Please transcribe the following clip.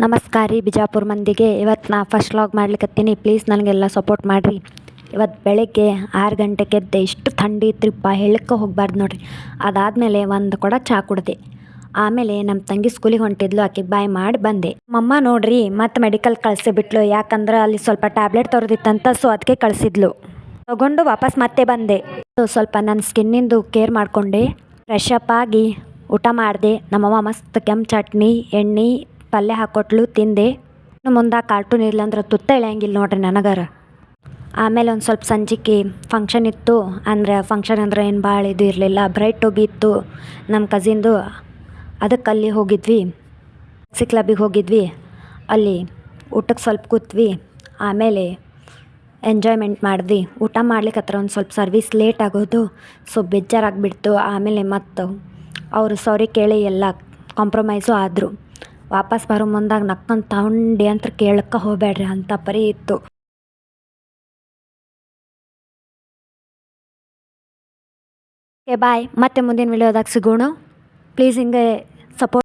ನಮಸ್ಕಾರ ರೀ ಬಿಜಾಪುರ ಮಂದಿಗೆ. ಇವತ್ತು ನಾ ಫಸ್ಟ್ ವ್ಲಾಗ್ ಮಾಡ್ಲಿಕತ್ತೀನಿ. ಪ್ಲೀಸ್ ನನಗೆಲ್ಲ ಸಪೋರ್ಟ್ ಮಾಡಿರಿ. ಇವತ್ತು ಬೆಳಗ್ಗೆ 6 ಗಂಟೆಗೆ ಎದ್ದೆ. ಇಷ್ಟು ಥಂಡಿ ಇತ್ರಿಪ್ಪ, ಹೇಳಕ್ಕೆ ಹೋಗಬಾರ್ದು ನೋಡಿರಿ. ಅದಾದಮೇಲೆ ಒಂದು ಕೊಡ ಚಹಾ ಕುಡ್ದೆ. ಆಮೇಲೆ ನಮ್ಮ ತಂಗಿ ಸ್ಕೂಲಿಗೆ ಹೊಂಟಿದ್ಲು, ಆಕೆಗೆ ಬಾಯ್ ಮಾಡಿ ಬಂದೆ. ಮಮ್ಮ ನೋಡ್ರಿ ಮತ್ತು ಮೆಡಿಕಲ್ ಕಳಿಸಿಬಿಟ್ಲು. ಯಾಕಂದ್ರೆ ಅಲ್ಲಿ ಸ್ವಲ್ಪ ಟ್ಯಾಬ್ಲೆಟ್ ತರೋದಿತ್ತಂತ, ಸೊ ಅದಕ್ಕೆ ಕಳಿಸಿದ್ಲು. ತಗೊಂಡು ವಾಪಸ್ ಮತ್ತೆ ಬಂದೆ. ಸ್ವಲ್ಪ ನನ್ನ ಸ್ಕಿನ್ನಿಂದು ಕೇರ್ ಮಾಡಿಕೊಂಡೆ. ಫ್ರೆಶ್ ಅಪ್ ಆಗಿ ಊಟ ಮಾಡಿದೆ. ನಮ್ಮವ್ವ ಮಸ್ತ್ ಕೆಂಪು ಚಟ್ನಿ, ಎಣ್ಣೆ, ಪಲ್ಯ ಹಾಕ್ಕೊಟ್ಲು, ತಿಂದೆ. ಇನ್ನು ಮುಂದೆ ಕಾರ್ಟೂನ್ ಇರ್ಲಂದ್ರೆ ತುತ್ತ ಇಳಿಯಂಗಿಲ್ಲ ನೋಡ್ರಿ ನನಗರ. ಆಮೇಲೆ ಒಂದು ಸ್ವಲ್ಪ ಸಂಜಿಕೆ ಫಂಕ್ಷನ್ ಇತ್ತು. ಫಂಕ್ಷನ್ ಅಂದ್ರೆ ಏನು ಭಾಳ ಇದು ಇರಲಿಲ್ಲ, ಬ್ರೈಟ್ ಟು ಬಿ ಇತ್ತು ನಮ್ಮ ಕಸಿನ್ದು. ಅದಕ್ಕೆ ಅಲ್ಲಿ ಹೋಗಿದ್ವಿ, ಕ್ಲಬ್ಬಿಗೆ ಹೋಗಿದ್ವಿ. ಅಲ್ಲಿ ಊಟಕ್ಕೆ ಸ್ವಲ್ಪ ಕೂತ್ವಿ. ಆಮೇಲೆ ಎಂಜಾಯ್ಮೆಂಟ್ ಮಾಡಿದ್ವಿ. ಊಟ ಮಾಡ್ಲಿಕ್ಕೆ ಹತ್ರ ಒಂದು ಸ್ವಲ್ಪ ಸರ್ವಿಸ್ ಲೇಟ್ ಆಗೋದು, ಸೊ ಬೇಜಾರಾಗಿಬಿಡ್ತು. ಆಮೇಲೆ ಮತ್ತು ಅವರು ಸಾರಿ ಕೇಳಿ ಎಲ್ಲ ಕಾಂಪ್ರಮೈಸು ಆದರು. ವಾಪಸ್ ಬರೋ ಮುಂದಾಗ ನಕ್ಕಂತ ತಗೊಂಡು ಅಂತ ಕೇಳಕ್ಕೆ ಹೋಗಬೇಡ್ರಿ, ಅಂತ ಪರಿ ಇತ್ತು. ಓಕೆ ಬಾಯ್, ಮತ್ತೆ ಮುಂದಿನ ವಿಡಿಯೋದಾಗ ಸಿಗೋಣ. ಪ್ಲೀಸ್ ಹಿಂಗೆ ಸಪೋರ್ಟ್